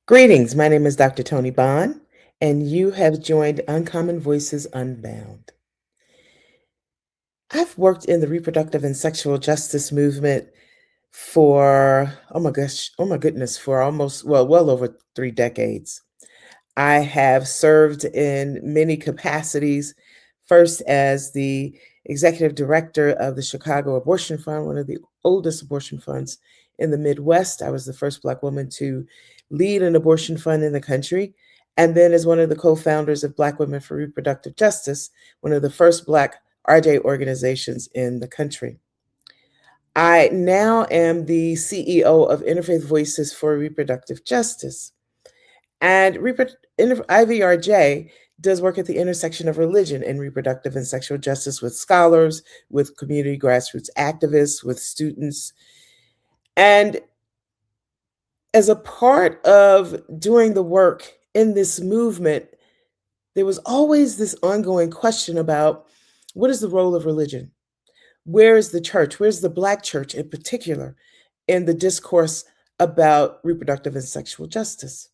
Greetings, my name is Dr. Tony Bond, and you have joined Uncommon Voices Unbound. I've worked in the reproductive and sexual justice movement for, oh my goodness, for well over 3 decades. I have served in many capacities, first as the executive director of the Chicago Abortion Fund, one of the oldest abortion funds in the Midwest. I was the first Black woman to lead an abortion fund in the country. And then as one of the co-founders of Black Women for Reproductive Justice, one of the first Black RJ organizations in the country. I now am the CEO of Interfaith Voices for Reproductive Justice. And IVRJ does work at the intersection of religion and reproductive and sexual justice with scholars, with community grassroots activists, with students. And as a part of doing the work in this movement, there was always this ongoing question about what is the role of religion? Where is the church? Where's the Black church in particular in the discourse about reproductive and sexual justice?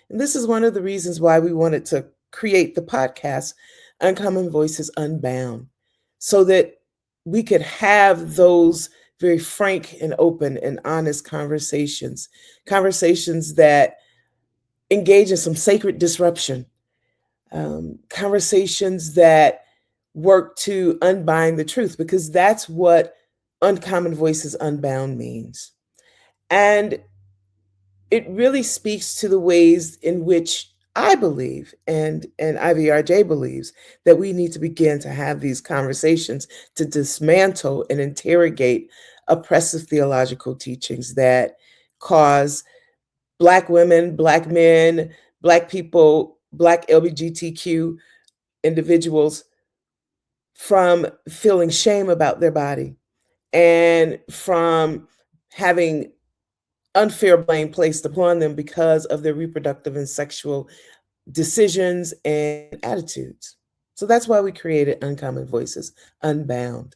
And this is one of the reasons why we wanted to create the podcast, Uncommon Voices Unbound, so that we could have those very frank and open and honest conversations that engage in some sacred disruption, conversations that work to unbind the truth, because that's what Uncommon Voices Unbound means. And it really speaks to the ways in which I believe and IVRJ believes that we need to begin to have these conversations to dismantle and interrogate oppressive theological teachings that cause Black women, Black men, Black people, Black LGBTQ individuals from feeling shame about their body and from having unfair blame placed upon them because of their reproductive and sexual decisions and attitudes. So that's why we created Uncommon Voices Unbound.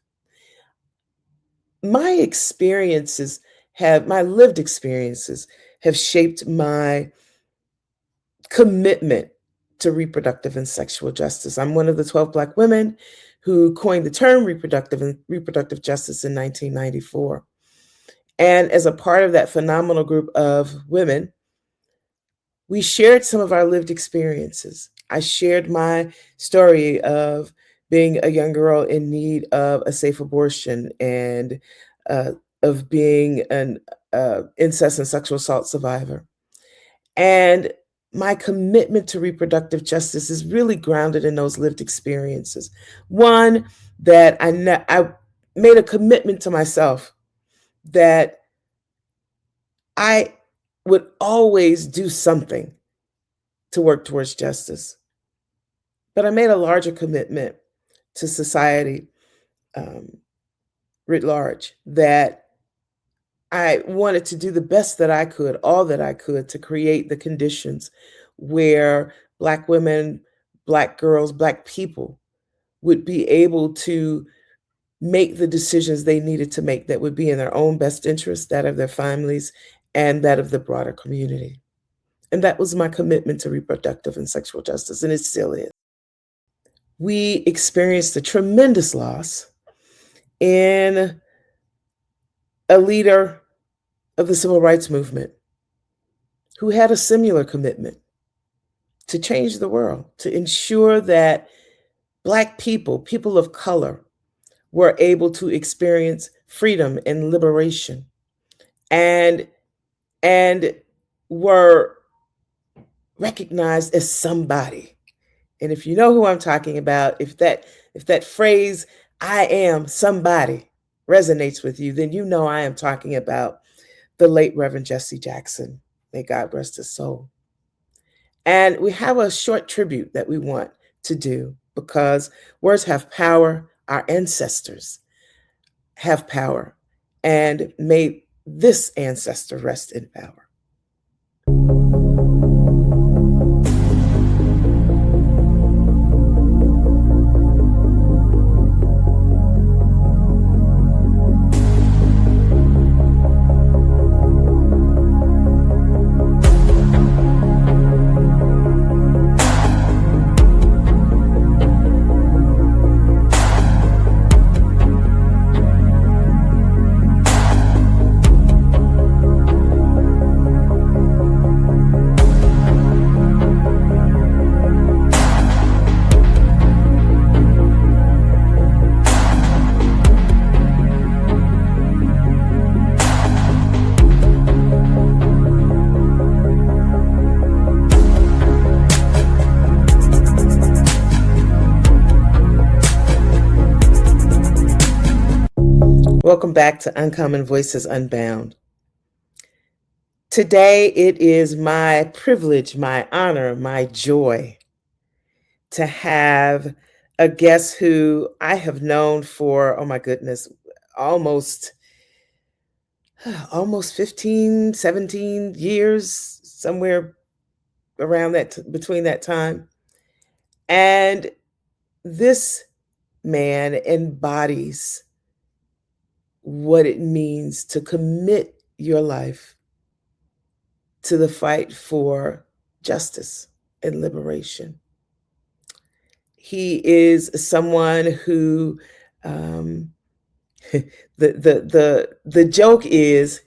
My lived experiences have shaped my commitment to reproductive and sexual justice. I'm one of the 12 Black women who coined the term reproductive justice in 1994. And as a part of that phenomenal group of women, we shared some of our lived experiences. I shared my story of being a young girl in need of a safe abortion and of being an incest and sexual assault survivor. And my commitment to reproductive justice is really grounded in those lived experiences. One, that I made a commitment to myself that I would always do something to work towards justice. But I made a larger commitment to society writ large, that I wanted to do the best that I could, all that I could, to create the conditions where Black women, Black girls, Black people would be able to make the decisions they needed to make that would be in their own best interest, that of their families, and that of the broader community. And that was my commitment to reproductive and sexual justice, and it still is. We experienced a tremendous loss in a leader of the civil rights movement who had a similar commitment to change the world, to ensure that Black people, people of color, were able to experience freedom and liberation and were recognized as somebody. And if you know who I'm talking about, if that phrase, "I am somebody," resonates with you, then you know I am talking about the late Reverend Jesse Jackson. May God rest his soul. And we have a short tribute that we want to do, because words have power. Our ancestors have power, and may this ancestor rest in power. Welcome back to Uncommon Voices Unbound. Today, it is my privilege, my honor, my joy to have a guest who I have known for, oh my goodness, almost almost 15, 17 years, somewhere around that, between that time. And this man embodies what it means to commit your life to the fight for justice and liberation. He is someone who, um, the joke is,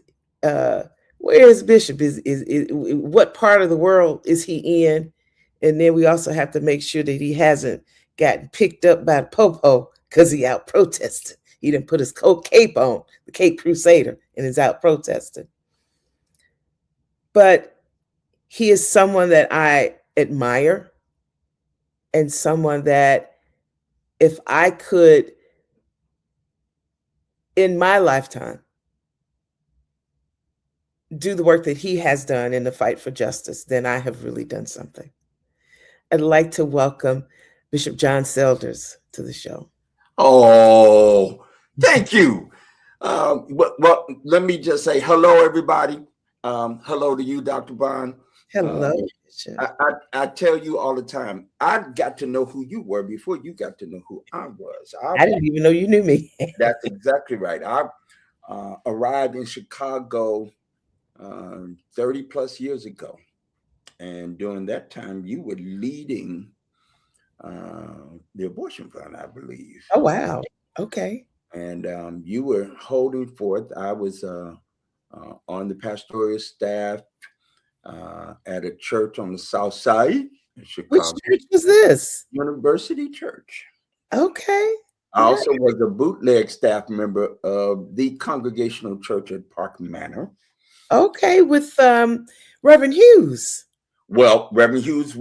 uh, where is Bishop? Is what part of the world is he in? And then we also have to make sure that he hasn't gotten picked up by the popo because he out protesting. He didn't put his cape on, the Cape Crusader, and is out protesting. But he is someone that I admire, and someone that, if I could, in my lifetime, do the work that he has done in the fight for justice, then I have really done something. I'd like to welcome Bishop John Selders to the show. Oh, thank you. Well, let me just say hello, everybody. Hello to you, Dr. Bond. Hello, Bishop. I tell you all the time, I got to know who you were before you got to know who I was. I didn't even know you knew me. That's exactly right. I arrived in Chicago 30 plus years ago. And during that time, you were leading the abortion fund, I believe. Oh, wow. Okay. And you were holding forth. I was on the pastoral staff at a church on the south side in Which Chicago, church was this? University Church. Okay. I Yeah. also was a bootleg staff member of the Congregational Church at Park Manor. Okay, with Reverend Hughes. Well, Reverend Hughes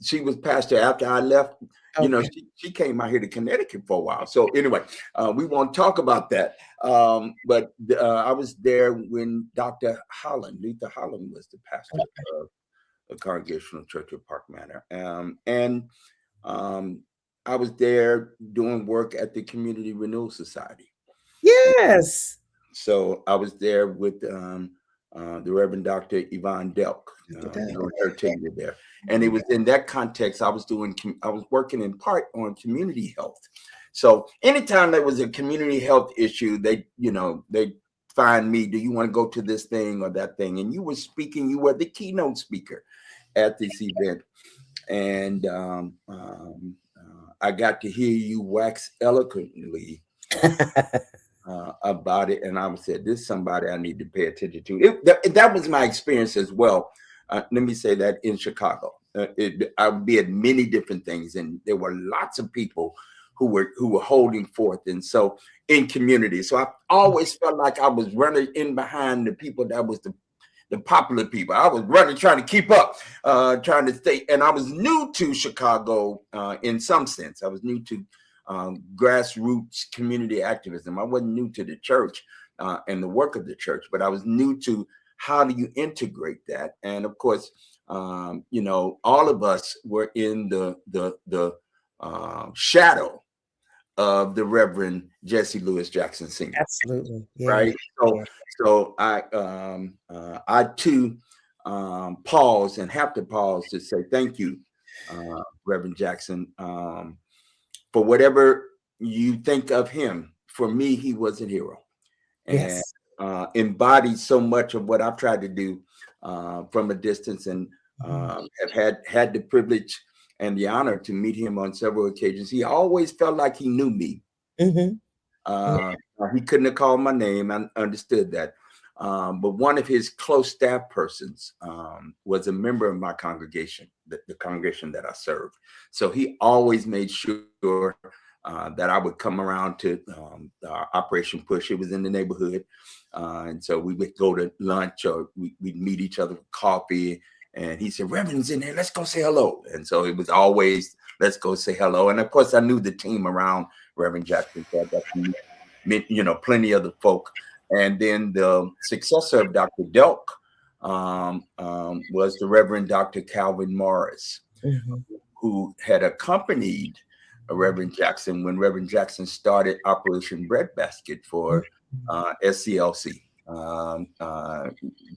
she was pastor after I left. You know, Okay. she came out here to Connecticut for a while. So anyway, we won't talk about that. But I was there when Dr. Luther Holland was the pastor of the Congregational Church of Park Manor. And I was there doing work at the Community Renewal Society. Yes. So I was there with the Reverend Dr. Yvonne Delk, her tenure there. And it was in that context I was working in part on community health. So anytime there was a community health issue, they find me, do you want to go to this thing or that thing? And you were speaking, you were the keynote speaker at this event. And I got to hear you wax eloquently about it, and I said, "This is somebody I need to pay attention to." That was my experience as well. Let me say that in Chicago, I would be at many different things, and there were lots of people who were holding forth, and so in community. So I always felt like I was running in behind the people that was the popular people. I was running, trying to keep up, trying to stay. And I was new to Chicago in some sense. I was new to grassroots community activism. I wasn't new to the church and the work of the church, but I was new to how do you integrate that. And of course, all of us were in the shadow of the Reverend Jesse Jackson Sr. Absolutely. Yeah. Right. Yeah. So I too pause and have to pause to say thank you, Reverend Jackson, for whatever you think of him. For me, he was a hero, and embodied so much of what I've tried to do from a distance, and have had the privilege and the honor to meet him on several occasions. He always felt like he knew me. Mm-hmm. He couldn't have called my name. I understood that. But one of his close staff persons was a member of my congregation, the congregation that I served. So he always made sure that I would come around to Operation Push. It was in the neighborhood. And so we would go to lunch, or we'd meet each other for coffee. And he said, "Reverend's in there. Let's go say hello." And so it was always, let's go say hello. And of course, I knew the team around Reverend Jackson. So I got to meet plenty of the folk. And then the successor of Dr. Delk was the Reverend Dr. Calvin Morris, Mhm. who had accompanied Reverend Jackson when Reverend Jackson started Operation Breadbasket for SCLC.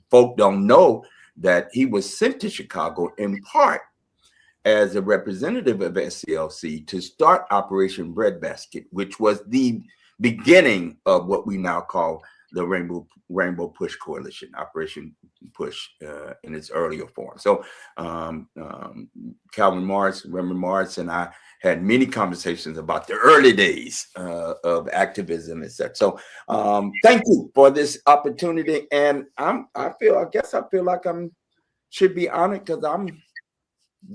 Folk don't know that he was sent to Chicago in part as a representative of SCLC to start Operation Breadbasket, which was the beginning of what we now call the Rainbow Push Coalition, Operation Push in its earlier form. So Calvin Morris, Reverend Morris, and I had many conversations about the early days of activism and such. So thank you for this opportunity. And I feel like I'm should be honored because I'm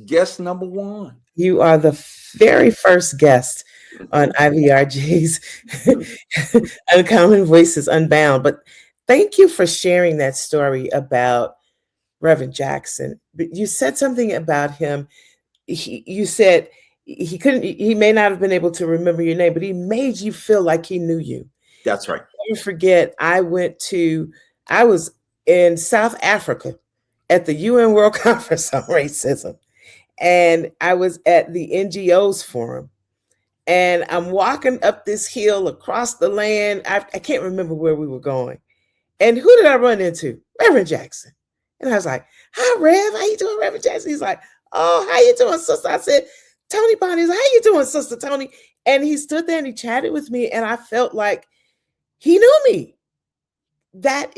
guest number one. You are the very first guest on IVRG's Uncommon Voices Unbound. But thank you for sharing that story about Reverend Jackson. But you said something about him. You said he couldn't, he may not have been able to remember your name, but he made you feel like he knew you. That's right. I'll never forget, I was in South Africa at the UN World Conference on Racism. And I was at the NGOs forum. And I'm walking up this hill across the land. I can't remember where we were going. And who did I run into? Reverend Jackson. And I was like, "Hi, Rev. How you doing, Reverend Jackson?" He's like, "Oh, how you doing, sister?" I said, "Tony Bonnie." He's like, "How you doing, sister Tony?" And he stood there and he chatted with me. And I felt like he knew me. That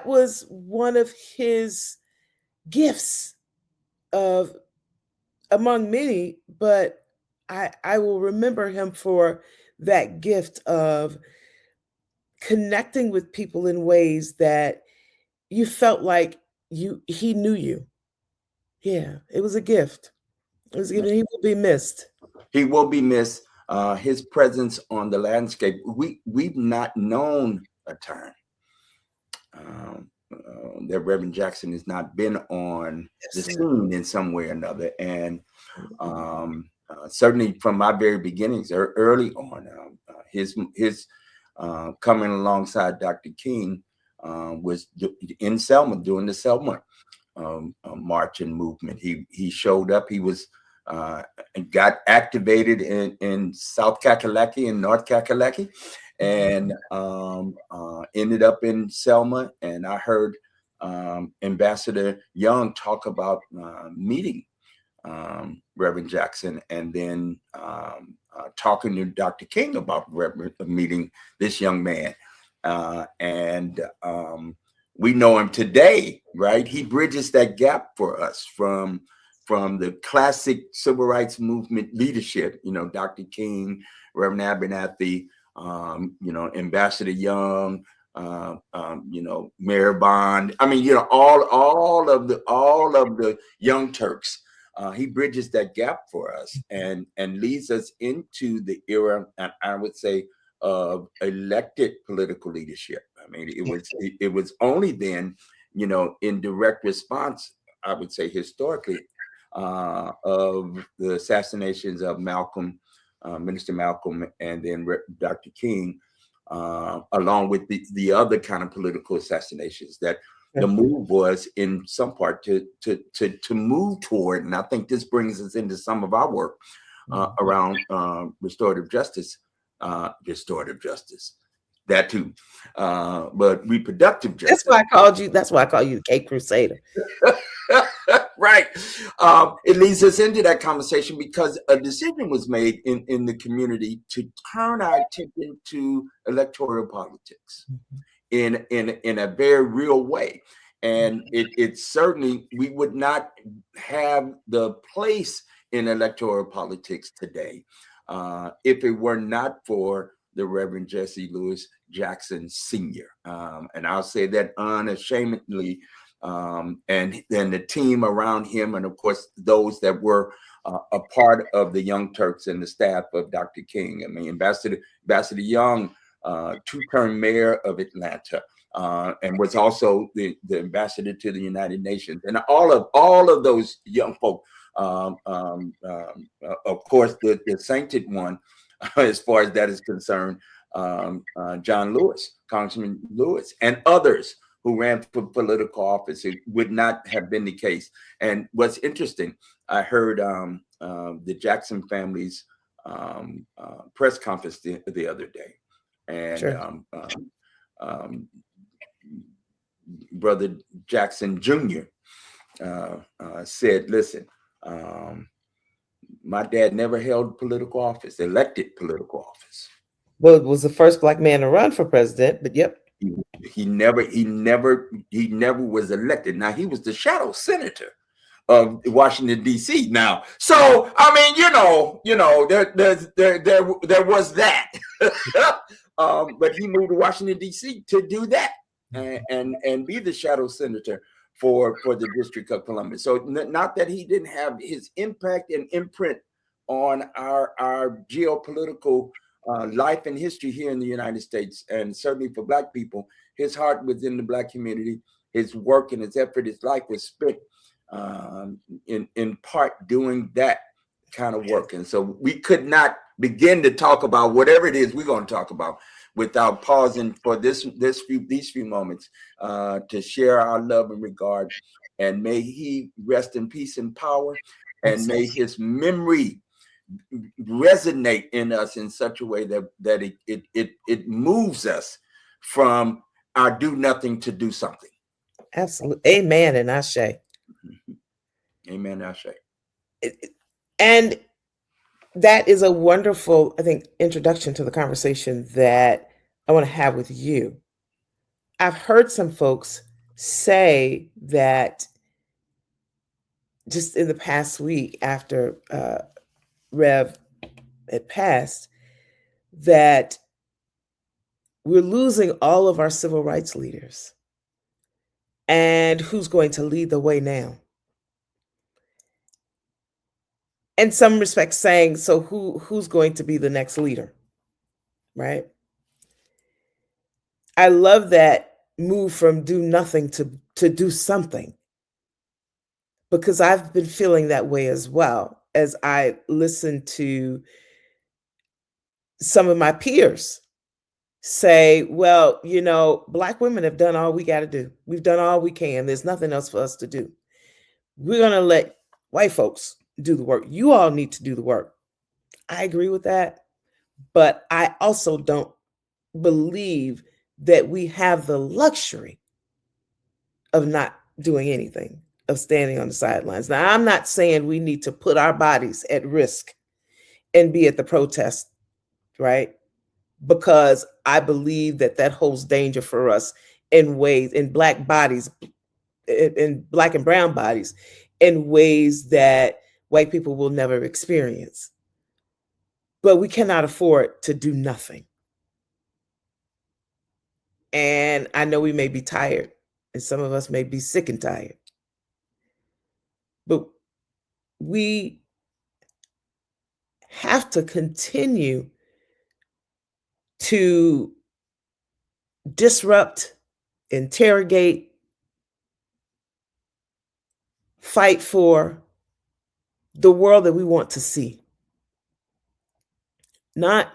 was one of his gifts of among many, but I will remember him for that gift of connecting with people in ways that you felt like he knew you. Yeah, it was a gift. It was a gift, and he will be missed. He will be missed. His presence on the landscape. We've not known a time that Reverend Jackson has not been on the scene in some way or another, and certainly from my very beginnings, early on, his coming alongside Dr. King was in Selma during the Selma march and movement. He showed up. He was got activated in South Kakalaki and North Kakalaki, and ended up in Selma. And I heard Ambassador Young talk about meeting Reverend Jackson, and then talking to Dr. King about meeting this young man. And we know him today, right? He bridges that gap for us from the classic civil rights movement leadership, Dr. King, Reverend Abernathy, Ambassador Young, Mayor Bond. I mean, all of the Young Turks. He bridges that gap for us and leads us into the era, and I would say, of elected political leadership. I mean, it was only then, in direct response, I would say historically, of the assassinations of Malcolm, Minister Malcolm, and then Dr. King, along with the other kind of political assassinations, that the move was in some part to move toward, and I think this brings us into some of our work around restorative justice, that too, but reproductive justice. That's why I call you the Cape Crusader. Right. It leads us into that conversation because a decision was made in the community to turn our attention to electoral politics in a very real way. And it certainly, we would not have the place in electoral politics today if it were not for the Reverend Jesse Louis Jackson Sr. And I'll say that unashamedly. And then the team around him, and of course, those that were a part of the Young Turks and the staff of Dr. King. I mean, Ambassador Young, two-term mayor of Atlanta, and was also the ambassador to the United Nations, and all of those young folk. Of course, the sainted one, as far as that is concerned, John Lewis, Congressman Lewis, and others who ran for political office. It would not have been the case. And what's interesting, I heard the Jackson family's press conference the other day, and Sure. Brother Jackson Jr. Said, "Listen, my dad never held political office, elected political office. Well, it was the first Black man to run for president, but yep. He never was elected. Now he was the shadow senator of Washington D.C. Now, so I mean, there was that, but he moved to Washington D.C. to do that and be the shadow senator for the District of Columbia. So not that he didn't have his impact and imprint on our geopolitical life and history here in the United States, and certainly for Black people. His heart was in the Black community. His work and his effort, his life was spent in part doing that kind of work. And so we could not begin to talk about whatever it is we're going to talk about without pausing for these few moments to share our love and regard. And may he rest in peace and power, and may his memory resonate in us in such a way that it moves us from our do nothing to do something. Absolutely. Amen and ashe. Amen and ashe. And that is a wonderful, I think, introduction to the conversation that I want to have with you. I've heard some folks say that just in the past week after Rev had passed, that we're losing all of our civil rights leaders. And who's going to lead the way now? In some respects saying, so who's going to be the next leader, right? I love that move from do nothing to do something, because I've been feeling that way as well as I listen to some of my peers say, well, Black women have done all we got to do. We've done all we can. There's nothing else for us to do. We're going to let white folks do the work. You all need to do the work. I agree with that. But I also don't believe that we have the luxury of not doing anything, of standing on the sidelines. Now, I'm not saying we need to put our bodies at risk and be at the protest, right? Because I believe that holds danger for us in ways, in Black bodies, in Black and brown bodies, in ways that white people will never experience. But we cannot afford to do nothing. And I know we may be tired, and some of us may be sick and tired. But we have to continue to disrupt, interrogate, fight for the world that we want to see. Not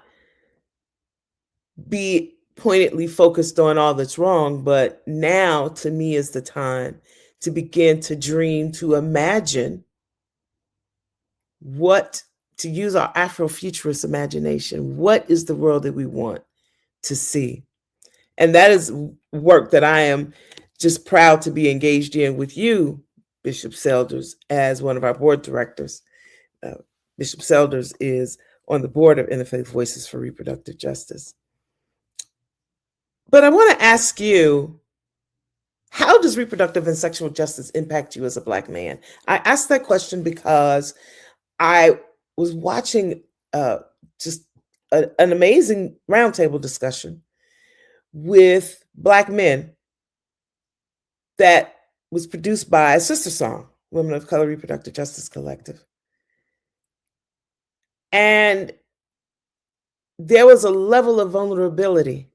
be pointedly focused on all that's wrong, but now to me is the time to begin to dream, to imagine to use our Afrofuturist imagination, what is the world that we want to see? And that is work that I am just proud to be engaged in with you, Bishop Selders, as one of our board directors. Bishop Selders is on the board of Interfaith Voices for Reproductive Justice. But I want to ask you, how does reproductive and sexual justice impact you as a Black man? I asked that question because I was watching just an amazing roundtable discussion with Black men that was produced by Sister Song, Women of Color Reproductive Justice Collective. And there was a level of vulnerability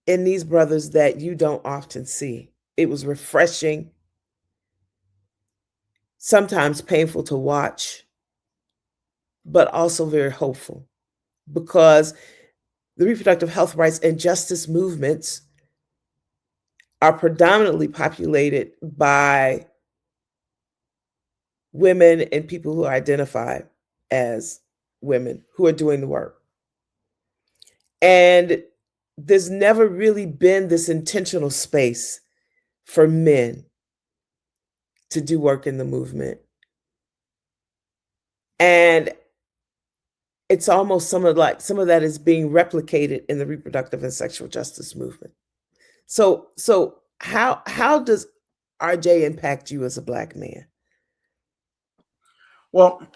in these brothers that you don't often see. It was refreshing, sometimes painful to watch, but also very hopeful, because the reproductive health rights and justice movements are predominantly populated by women and people who identify as women who are doing the work. And there's never really been this intentional space for men to do work in the movement. And it's almost some of that is being replicated in the reproductive and sexual justice movement. So how does RJ impact you as a Black man? Well,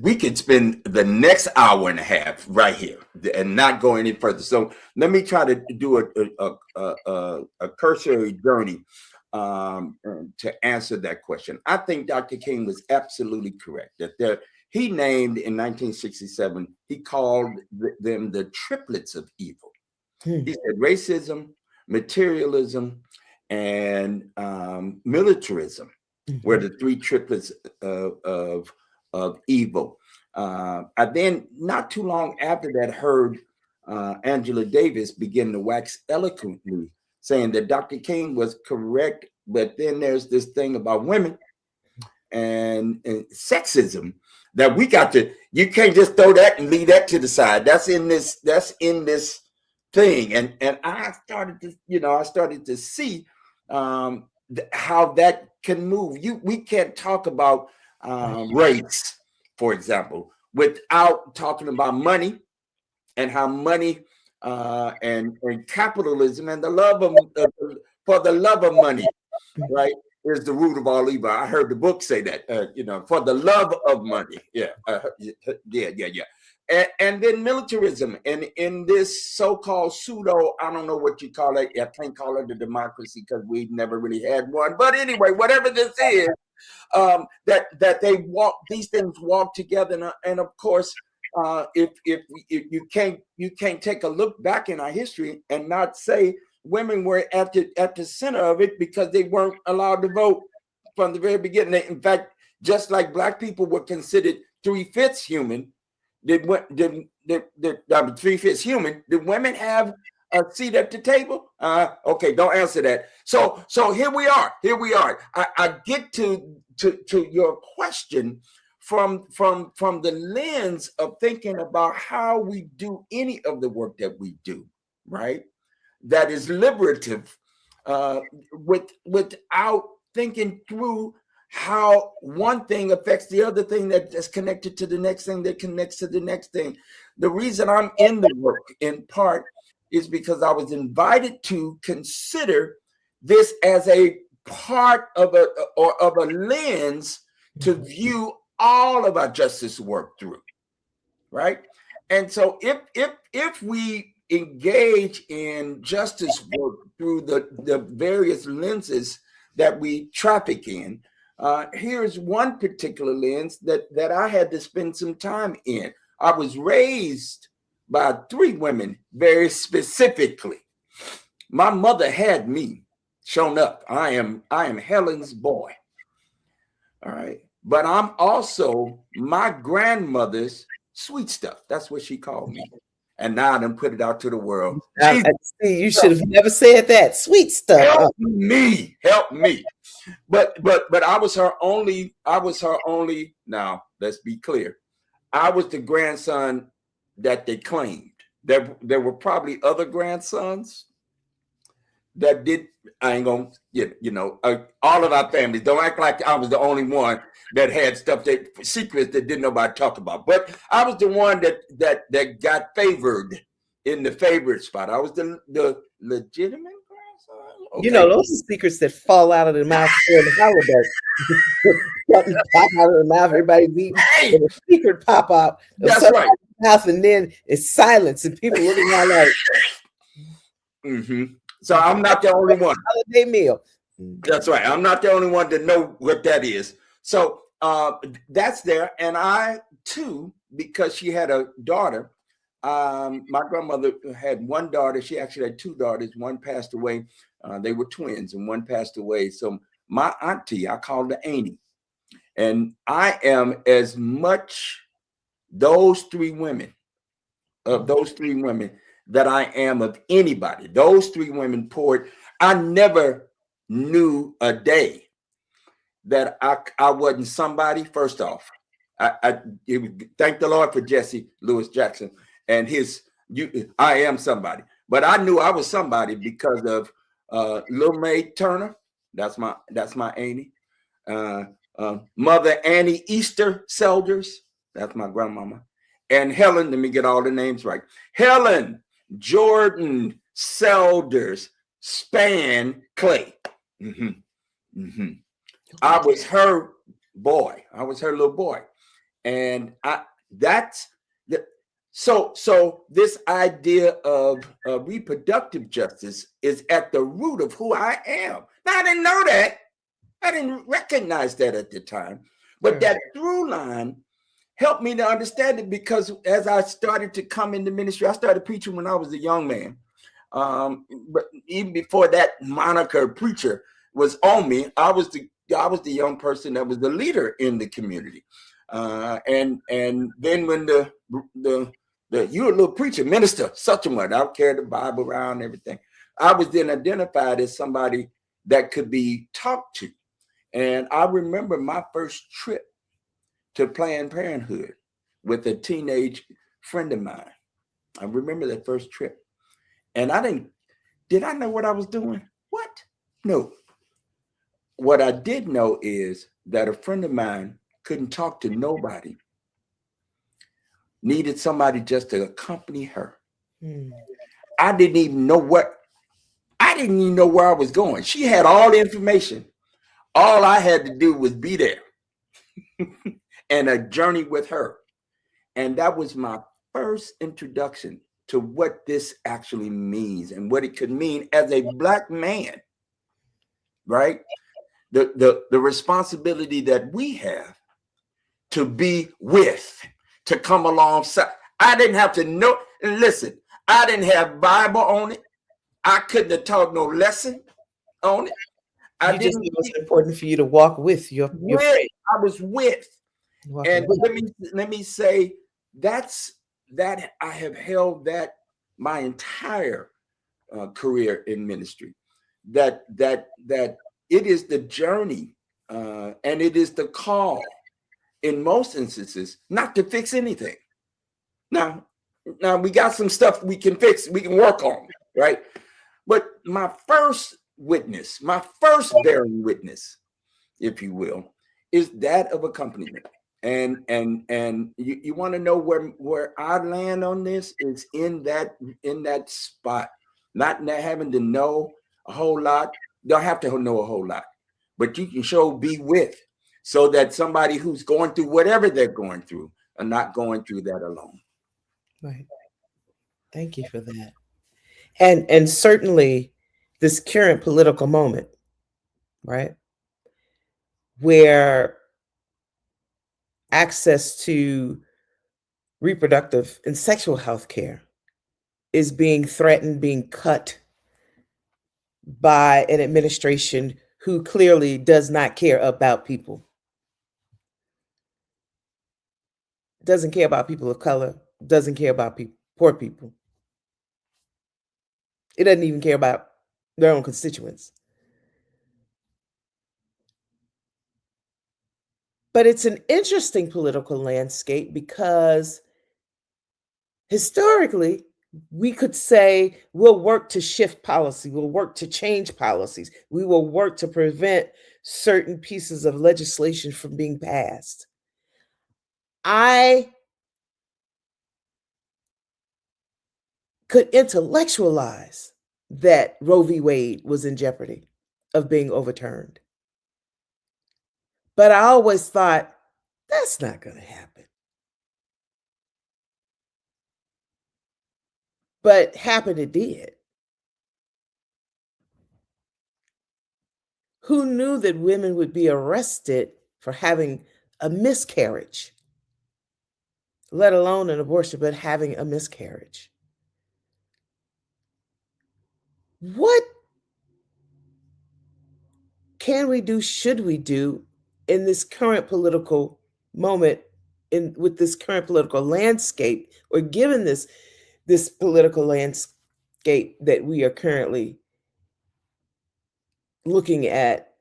we could spend the next hour and a half right here and not go any further. So let me try to do a cursory journey to answer that question. I think Dr. King was absolutely correct that he named in 1967, he called them the triplets of evil. He said racism, materialism, and militarism were the three triplets of evil. I then, not too long after that, heard Angela Davis begin to wax eloquently, saying that Dr. King was correct, but then there's this thing about women and sexism that we got to. You can't just throw that and leave that to the side. That's in this thing, and I started to see how that can move. We can't talk about race, for example, without talking about money and how money and capitalism and the love of for the love of money, right, is the root of all evil. I heard the book say that, for the love of money. Yeah. And then militarism, and in this so-called pseudo, I don't know what you call it. I can't call it a democracy because we've never really had one. But anyway, whatever this is, that these things walk together, and of course, if you can't take a look back in our history and not say women were at the center of it because they weren't allowed to vote from the very beginning. In fact, just like Black people were considered 3/5 human. Did 3/5 human? Did women have a seat at the table? Okay, don't answer that. So here we are. I get to your question from the lens of thinking about how we do any of the work that we do, right? That is liberative, without thinking through how one thing affects the other thing that's connected to the next thing that connects to the next thing. The reason I'm in the work, in part, is because I was invited to consider this as a part of a lens to view all of our justice work through, right? And so if we engage in justice work through the various lenses that we traffic in, here's one particular lens that I had to spend some time in. I was raised by 3 women very specifically. My mother had me shown up. I am Helen's boy. All right. But I'm also my grandmother's sweet stuff. That's what she called me. And now I done put it out to the world. See, you should have never said that. Sweet stuff. Help me. But I was her only. Now, let's be clear. I was the grandson that they claimed. There were probably other grandsons that did. I ain't gonna, all of our families. Don't act like I was the only one that had stuff secrets that didn't nobody talk about. But I was the one that got favored in the favorite spot. I was the legitimate grandson. Okay. Those are secrets that fall out of the mouth during the holiday. Pop out of the mouth, everybody's eating. Hey! And a secret pop out. That's right. Mouth, and then it's silence, and people looking around like. Mm-hmm. So I'm not the only one. Holiday meal. That's right. I'm not the only one to know what that is. So that's there. And I, too, because she had a daughter, my grandmother had one daughter. She actually had 2 daughters. One passed away. They were twins, and one passed away. So my auntie, I called her Annie. And I am as much those 3 women of those three women that I am of anybody. Those three women poured. I never knew a day that I wasn't somebody. First off, thank the Lord for Jesse Jackson and his. I am somebody, but I knew I was somebody because of Little Maid Turner. That's my auntie. Mother Annie Easter Selders. That's my grandmama. And Helen, let me get all the names right. Helen Jordan Selders Span Clay. Mm-hmm. Mm-hmm. I was her boy. I was her little boy. And so this idea of reproductive justice is at the root of who I am. Now, I didn't know that. I didn't recognize that at the time. But that through line helped me to understand it, because as I started to come into ministry, I started preaching when I was a young man. But even before that moniker preacher was on me, I was the young person that was the leader in the community. And then when the you're a little preacher, minister, such and what, I carried the Bible around, everything. I was then identified as somebody that could be talked to. And I remember my first trip to Planned Parenthood with a teenage friend of mine. I remember that first trip. And did I know what I was doing? What? No. What I did know is that a friend of mine couldn't talk to nobody, needed somebody just to accompany her. I didn't even know where I was going. She had all the information. All I had to do was be there and a journey with her. And that was my first introduction to what this actually means and what it could mean as a Black man, right? The responsibility that we have to be with, to come alongside. I didn't have to know. And listen, I didn't have Bible on it. I couldn't have taught no lesson on it. Just knew it was important for you to walk with your friend. I was with. And let me say that I have held that my entire career in ministry. That it is the journey and it is the call in most instances not to fix anything. Now we got some stuff we can fix, we can work on, right? But my first witness, my first bearing witness, if you will, is that of accompaniment. And you want to know where I land on this is in that spot, not having to know a whole lot. Don't have to know a whole lot, but you can be with, so that somebody who's going through whatever they're going through are not going through that alone. Right. Thank you for that. And certainly this current political moment, right, where access to reproductive and sexual health care is being threatened, being cut by an administration who clearly does not care about people. Doesn't care about people of color, doesn't care about poor people. It doesn't even care about their own constituents. But it's an interesting political landscape because historically, we could say we'll work to shift policy, we'll work to change policies, we will work to prevent certain pieces of legislation from being passed. I could intellectualize that Roe v. Wade was in jeopardy of being overturned. But I always thought, that's not going to happen. But happen it did. Who knew that women would be arrested for having a miscarriage, let alone an abortion, but having a miscarriage? What can we do, should we do in this current political moment, with this current political landscape, or given this this political landscape that we are currently looking at,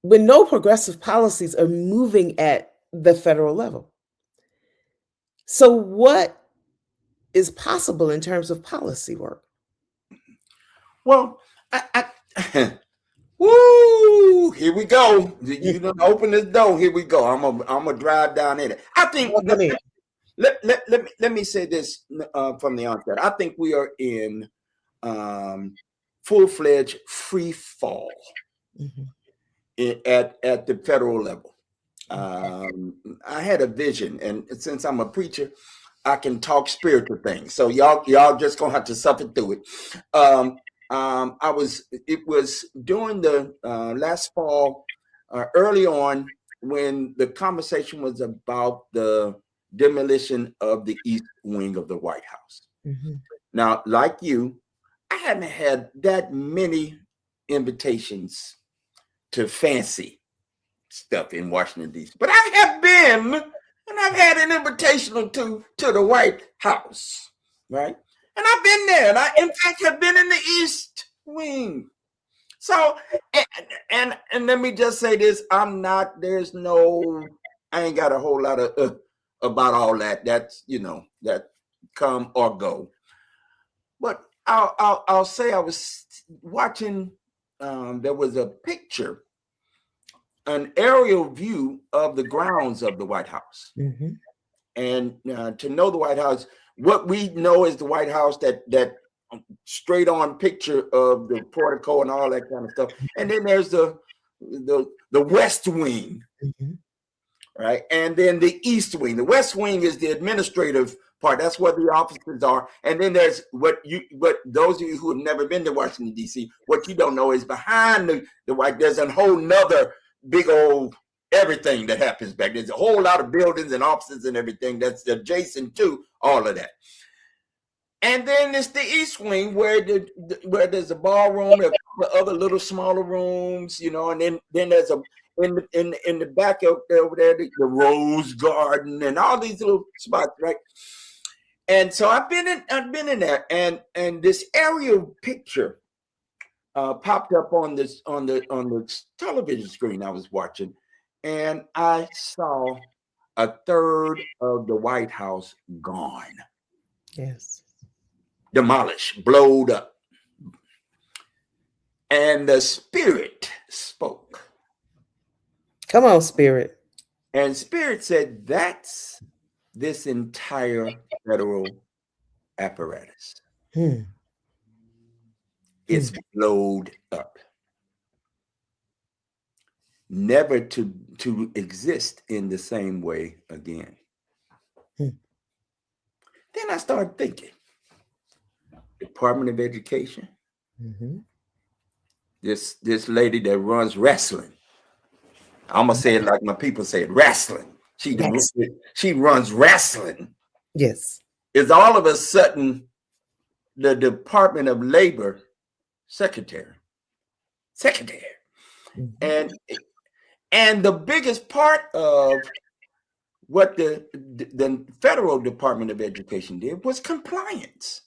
when no progressive policies are moving at the federal level. So what is possible in terms of policy work? Well, I woo, here we go. You done open this door. Here we go. I'm gonna drive down in it. I think Welcome in. let me say this from the onset. I think we are in full-fledged free fall at the federal level. I had a vision, and since I'm a preacher, I can talk spiritual things. So y'all just gonna have to suffer through it. It was during the last fall, early on, when the conversation was about the demolition of the east wing of the White House. Now, like you, I haven't had that many invitations to fancy stuff in Washington, D.C. But I have been, and I've had an invitation or two to the White House, right? And I've been there, and I, in fact, have been in the East Wing. So, and let me just say this: I ain't got a whole lot of about all that. That's that come or go. But I'll say I was watching. There was a picture, an aerial view of the grounds of the White House, and to know the White House. What we know is the White House, that straight on picture of the portico and all that kind of stuff. And then there's the West Wing, right? And then the East Wing. The West Wing is the administrative part. That's where the offices are. And then there's what those of you who have never been to Washington, D.C., what you don't know is behind the White, there's a whole nother big old everything that happens back. There's a whole lot of buildings and offices and everything that's adjacent to all of that. And then it's the East Wing where there's a ballroom, there's other little smaller rooms, and then there's in the back over there the Rose Garden and all these little spots, right? And so I've been in there, and this aerial picture popped up on the television screen I was watching. And I saw a third of the White House gone. Yes. Demolished, blowed up. And the Spirit spoke. Come on, Spirit. And Spirit said, that's this entire federal apparatus. It's blowed up. Never to exist in the same way again. Then I started thinking, Department of Education, this lady that runs wrestling, I'm gonna say it like my people say it, wrestling. She runs wrestling. Yes. Is all of a sudden the Department of Labor secretary. And the biggest part of what the federal Department of Education did was compliance,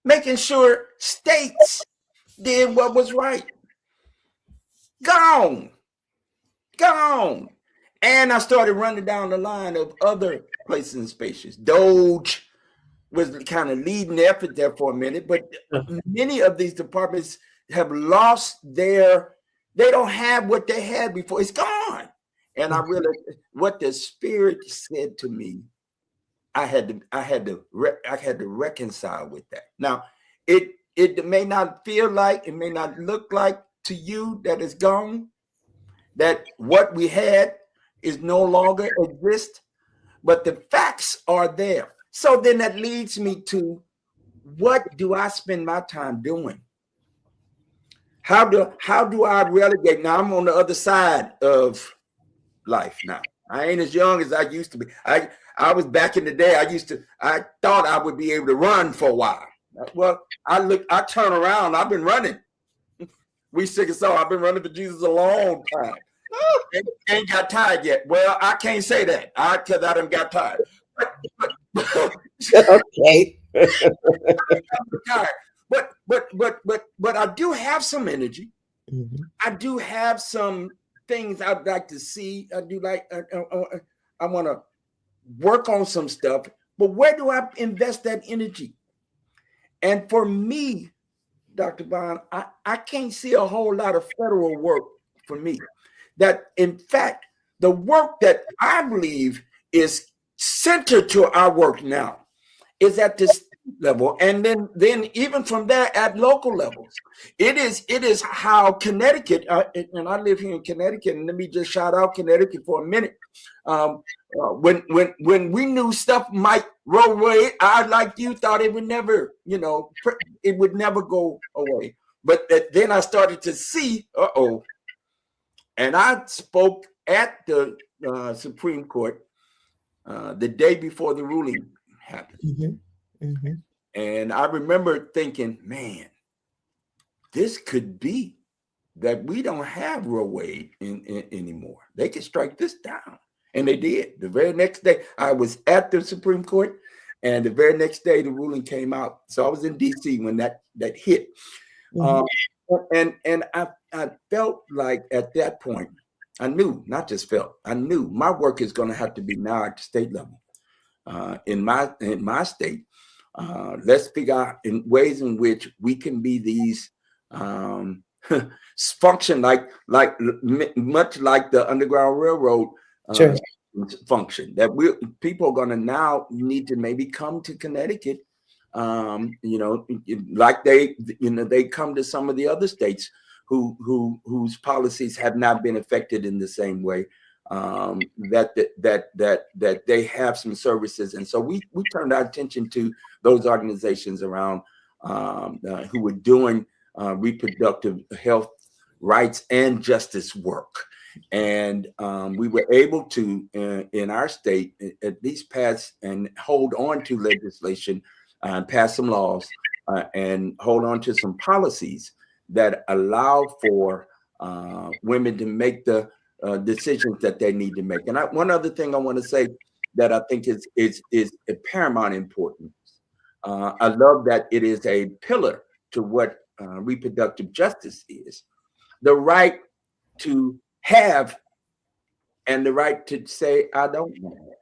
making sure states did what was right. Gone. And I started running down the line of other places and spaces. Doge was kind of leading the effort there for a minute, but many of these departments have lost they don't have what they had before. It's gone. And I realized what the Spirit said to me, I had to reconcile with that. Now, it may not feel like, it may not look like to you that it's gone, that what we had is no longer exist, but the facts are there. So then that leads me to, what do I spend my time doing? How do I relegate? Now I'm on the other side of life now. I ain't as young as I used to be. I was back in the day. I thought I would be able to run for a while. Well, I turn around. I've been running. We sick and so I've been running for Jesus a long time. Ain't got tired yet. Well, I can't say that because I done got tired. Okay. Tired. But I do have some energy. Mhm. I do have some things I'd like to see. I do like. I want to work on some stuff. But where do I invest that energy? And for me, Dr. Bond, I can't see a whole lot of federal work for me. That, in fact, the work that I believe is centered to our work now is at this level, and then even from there at local levels. It is how Connecticut, and I live here in Connecticut, and let me just shout out Connecticut for a minute. When we knew stuff might roll away, I, like you, thought it would never, it would never go away. But then I started to see, and I spoke at the Supreme Court the day before the ruling happened. Mm-hmm. Mm-hmm. And I remember thinking, man, this could be that we don't have Roe Wade anymore. They could strike this down. And they did. The very next day, I was at the Supreme Court, and the very next day, the ruling came out. So I was in D.C. when that hit. Mm-hmm. And I felt like at that point, I knew, not just felt, I knew my work is going to have to be now at the state level. In my state, let's figure out in ways in which we can be these function like much like the Underground Railroad Sure. function, that people are going to now need to maybe come to Connecticut, like they come to some of the other states whose policies have not been affected in the same way. That they have some services, and so we turned our attention to those organizations around who were doing reproductive health rights and justice work, and we were able to in our state at least pass and hold on to legislation, pass some laws, and hold on to some policies that allow for women to make the decisions that they need to make. And one other thing I want to say that I think is a paramount importance. I love that it is a pillar to what reproductive justice is: the right to have and the right to say, I don't want to have.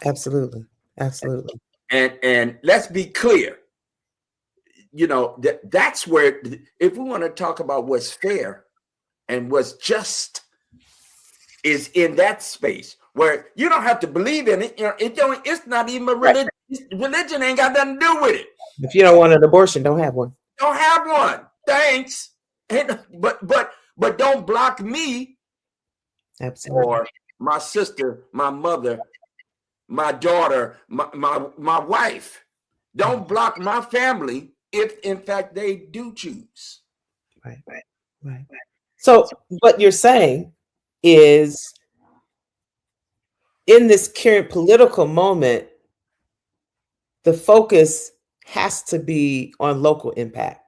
Absolutely. Absolutely. And let's be clear, that's where, if we want to talk about what's fair and what's just, is in that space where you don't have to believe in it. It's not even a religion. Right. Religion ain't got nothing to do with it. If you don't want an abortion, don't have one. Don't have one. Thanks. But don't block me. Absolutely. Or my sister, my mother, my daughter, my wife. Don't block my family if in fact they do choose. Right. So what you're saying is, in this current political moment, the focus has to be on local impact.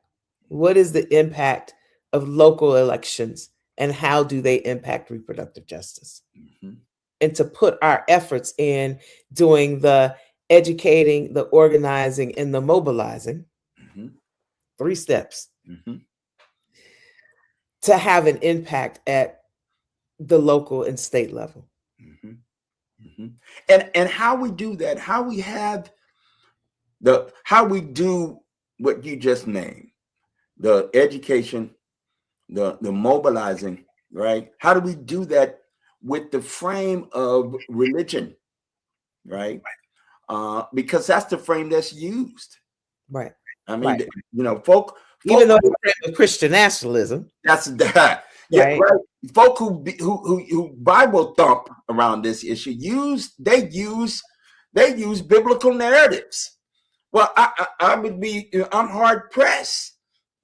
What is the impact of local elections, and how do they impact reproductive justice? Mm-hmm. And to put our efforts in doing the educating, the organizing, and the mobilizing, mm-hmm. 3 steps, mm-hmm. to have an impact at the local and state level. Mm-hmm. Mm-hmm. And how we do that, how we do what you just named, the education, the mobilizing, right? How do we do that with the frame of religion, right? Because that's the frame that's used. Right. I mean, right. Folk even though it's Christian nationalism. That's that. Yeah, right. Folk who Bible thump around this issue use biblical narratives. Well, I would be, I'm hard pressed.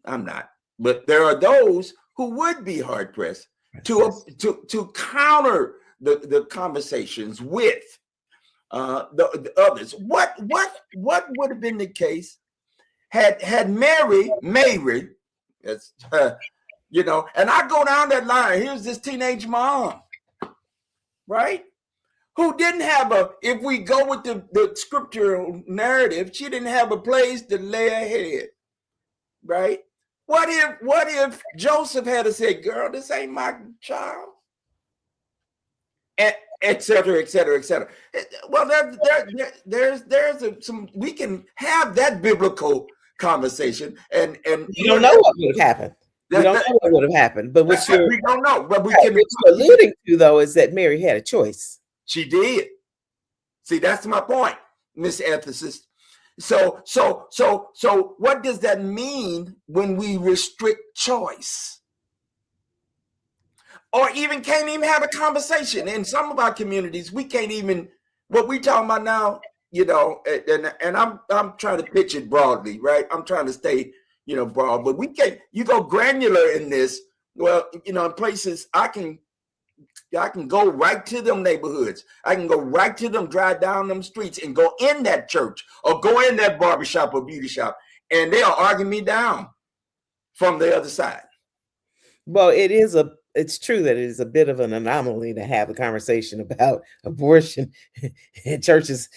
I'm not, but there are those who would be hard pressed to counter the conversations with the others. What would have been the case had Mary, that's and I go down that line. Here's this teenage mom, right, who didn't have if we go with the scriptural narrative, she didn't have a place to lay her head, right? What if Joseph had to say, girl, this ain't my child? Et cetera, et cetera, et cetera. Well, there's some, we can have that biblical conversation, and you don't know what would have happened. We don't know what would have happened. But what we don't know. But we can. What you're alluding to, though, is that Mary had a choice. She did. See, that's my point, Miss Ethicist. So what does that mean when we restrict choice? Or even can't even have a conversation. In some of our communities, we can't even, what we talking about now, you know, and I'm trying to pitch it broadly, right? I'm trying to stay, you know, broad, but we can't, you go granular in this. Well, you know, in places I can go right to them neighborhoods. I can go right to them, drive down them streets and go in that church or go in that barbershop or beauty shop, and they'll argue me down from the other side. Well, it's true that it is a bit of an anomaly to have a conversation about abortion in churches,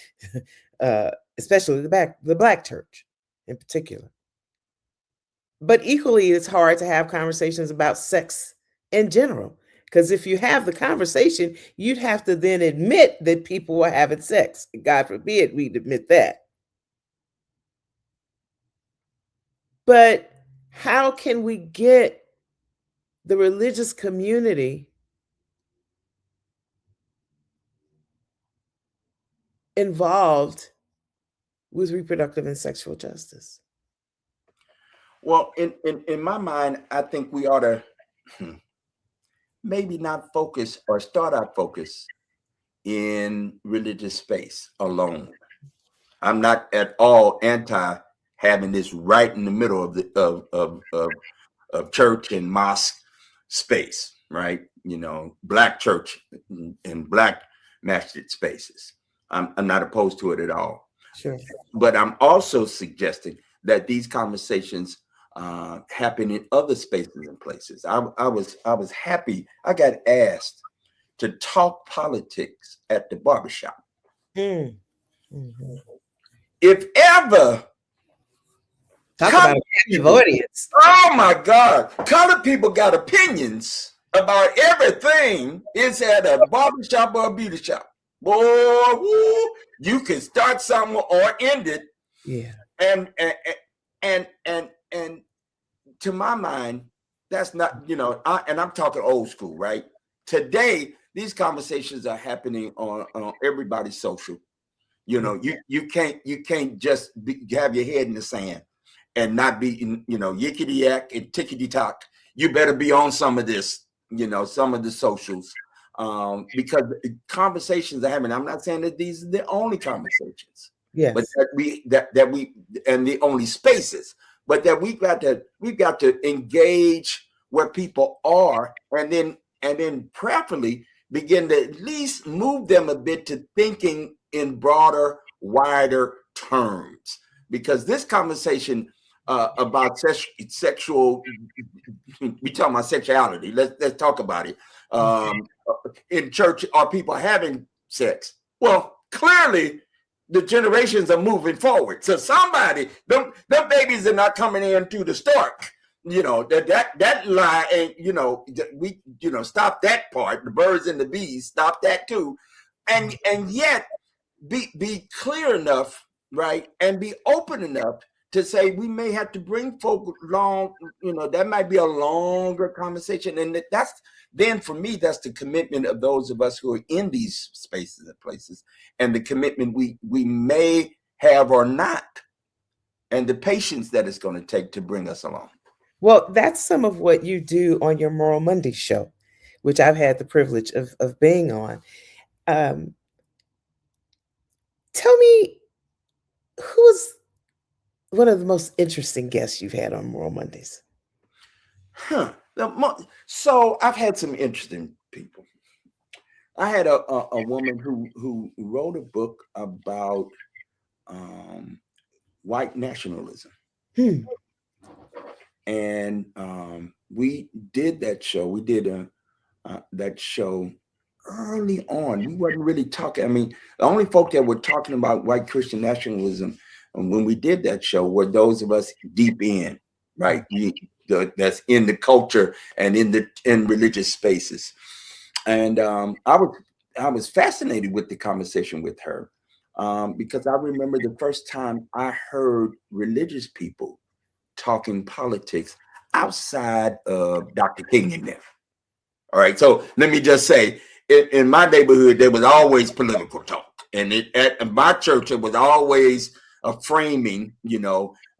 especially the black church in particular. But equally, it's hard to have conversations about sex in general, because if you have the conversation, you'd have to then admit that people are having sex. God forbid we'd admit that. But how can we get the religious community involved with reproductive and sexual justice? Well, in my mind, I think we ought to maybe not focus or start our focus in religious space alone. I'm not at all anti having this right in the middle of the of church and mosque space, right? You know, black church and black masjid spaces. I'm not opposed to it at all. Sure. But I'm also suggesting that these conversations happen in other spaces and places. I was happy. I got asked to talk politics at the barbershop. Mm-hmm. If ever, talk about an active audience. Oh my God, colored people got opinions about everything. It's at a barbershop or a beauty shop. Boy, woo, you can start something or end it. Yeah. And to my mind, that's not, you know, and I'm talking old school, right? Today, these conversations are happening on everybody's social. You know, you can't just have your head in the sand and not be, you know, yickety yak and tickety tock. You better be on some of this, you know, some of the socials, because conversations are happening. I'm not saying that these are the only conversations, yes, but that we and the only spaces, but that we've got to engage where people are, and then prayerfully begin to at least move them a bit to thinking in broader, wider terms, because this conversation about sexual, we talking about sexuality. Let's talk about it. In church, are people having sex? Well, clearly, the generations are moving forward. So somebody, them babies are not coming in through the stork. You know, that lie ain't, you know, we, you know, stop that part. The birds and the bees, stop that too. And yet be clear enough, right? And be open enough to say we may have to bring folk along, you know, that might be a longer conversation. And that's, then for me, that's the commitment of those of us who are in these spaces and places, and the commitment we may have or not, and the patience that it's going to take to bring us along. Well, that's some of what you do on your Moral Monday show, which I've had the privilege of being on. Tell me, who's one of the most interesting guests you've had on Moral Mondays? So I've had some interesting people. I had a woman who wrote a book about white nationalism. And we did that show. We did that show early on. We wasn't really talking. I mean, the only folk that were talking about white Christian nationalism when we did that show were those of us deep in, right? That's in the culture and in religious spaces. And I was fascinated with the conversation with her because I remember the first time I heard religious people talking politics outside of Dr. King and them. All right. So let me just say, in my neighborhood, there was always political talk, and at my church, it was always a framing,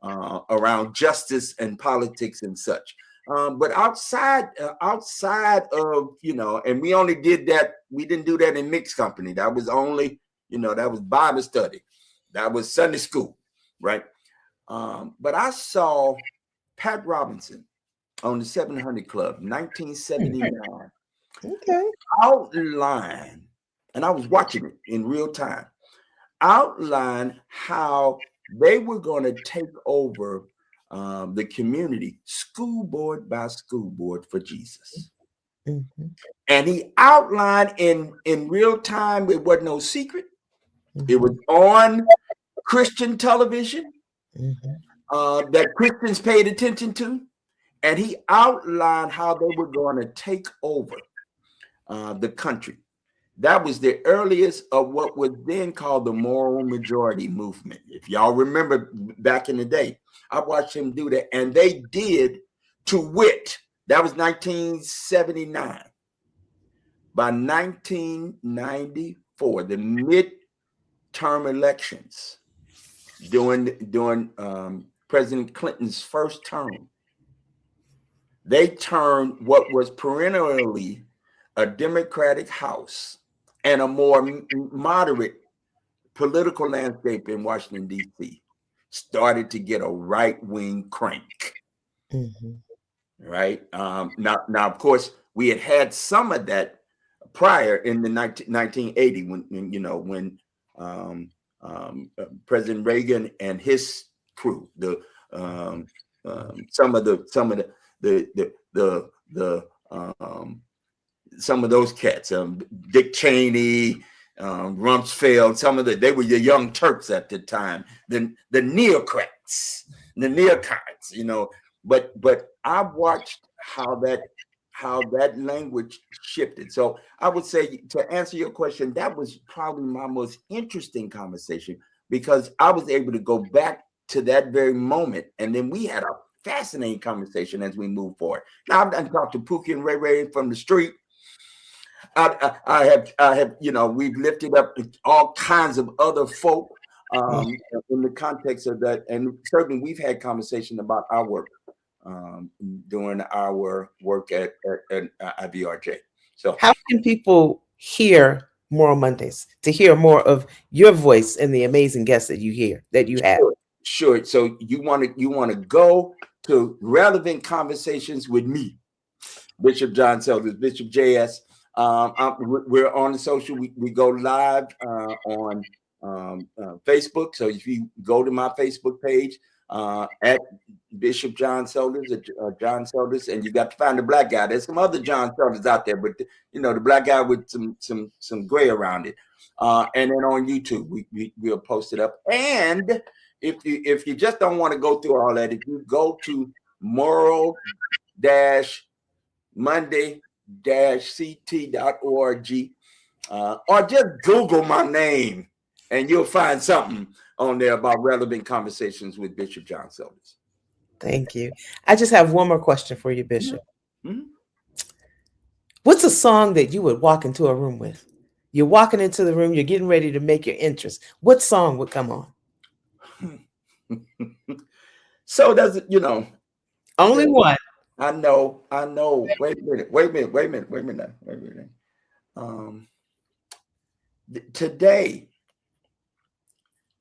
around justice and politics and such. But outside of, and we only did that. We didn't do that in mixed company. That was only, that was Bible study, that was Sunday school, right? But I saw Pat Robinson on the 700 Club, 1979. Okay. Outline, and I was watching it in real time, outline how they were going to take over the community, school board by school board for Jesus. Mm-hmm. And he outlined in real time. It wasn't no secret. Mm-hmm. It was on Christian television that Christians paid attention to. And he outlined how they were going to take over the country. That was the earliest of what was then called the moral majority movement. If y'all remember back in the day, I watched him do that. And they did to wit. That was 1979. By 1994, the midterm elections during President Clinton's first term, they turned what was perennially a Democratic House and a more moderate political landscape in Washington, D.C. started to get a right-wing crank. Mm-hmm. Right? Now, of course, we had some of that prior in the 1980 when President Reagan and his crew, some of those cats, Dick Cheney, Rumsfeld, they were the Young Turks at the time, the neocrats, the neocons, but I watched how that language shifted. So I would say, to answer your question, that was probably my most interesting conversation, because I was able to go back to that very moment, and then we had a fascinating conversation as we move forward. Now I've talked to Pookie and Ray Ray from the street. I have, we've lifted up all kinds of other folk in the context of that, and certainly we've had conversation about our work during our work at IVRJ. So, how can people hear Moral Mondays, to hear more of your voice and the amazing guests that you have? Sure. So you want to go to Relevant Conversations with me, Bishop John Sellers, Bishop JS. We're on the social. We go live on Facebook. So if you go to my Facebook page at Bishop John Sellers, John Sellers, and you got to find the black guy. There's some other John Sellers out there, but the black guy with some gray around it. And then on YouTube, we'll post it up. And if you just don't want to go through all that, if you go to moral-monday-ct.org, or just Google my name, and you'll find something on there about Relevant Conversations with Bishop John Sellers. Thank you. I just have one more question for you, Bishop. Mm-hmm. What's a song that you would walk into a room with? You're walking into the room, you're getting ready to make your entrance. What song would come on? So does it, Only one. I know. Wait a minute.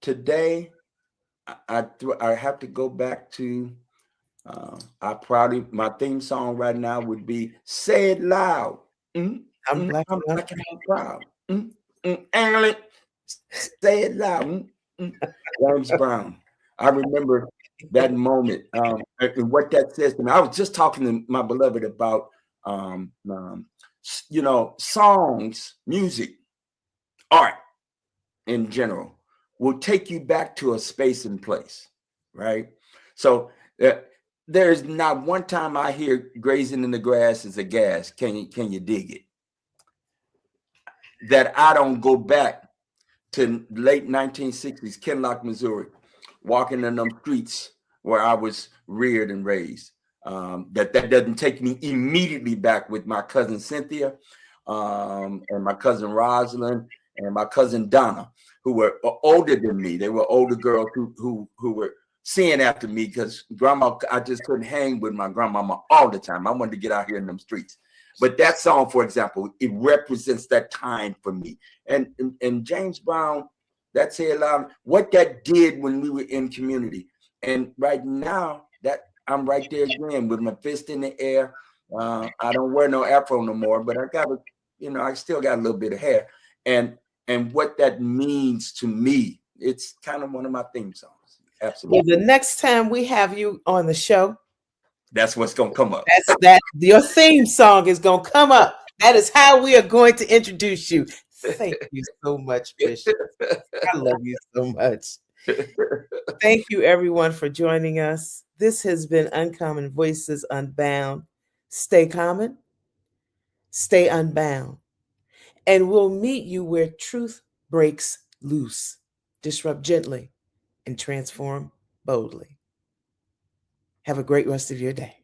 Today, I have to go back to. My theme song right now would be "Say It Loud." I'm black and enough. I'm proud. Aaron, say it loud. James Brown. I remember that moment and what that says to me. I was just talking to my beloved about songs, music, art in general will take you back to a space and place, right? So there's not one time I hear grazing in the grass is a gas. Can you dig it? That I don't go back to late 1960s, Kinloch, Missouri, walking in them streets where I was reared and raised. That doesn't take me immediately back with my cousin Cynthia, and my cousin Rosalind, and my cousin Donna, who were older than me. They were older girls who were seeing after me, because grandma, I just couldn't hang with my grandmama all the time. I wanted to get out here in them streets. But that song, for example, it represents that time for me. And James Brown, that said loud, what that did when we were in community. And right now, that I'm right there again with my fist in the air. I don't wear no afro no more, but I still got a little bit of hair. And what that means to me, it's kind of one of my theme songs. Absolutely. Well, the next time we have you on the show, that's what's gonna come up. Your theme song is gonna come up. That is how we are going to introduce you. Thank you so much, Bishop. I love you so much. Thank you, everyone, for joining us. This has been Uncommon Voices Unbound. Stay common, stay unbound, and we'll meet you where truth breaks loose. Disrupt gently and transform boldly. Have a great rest of your day.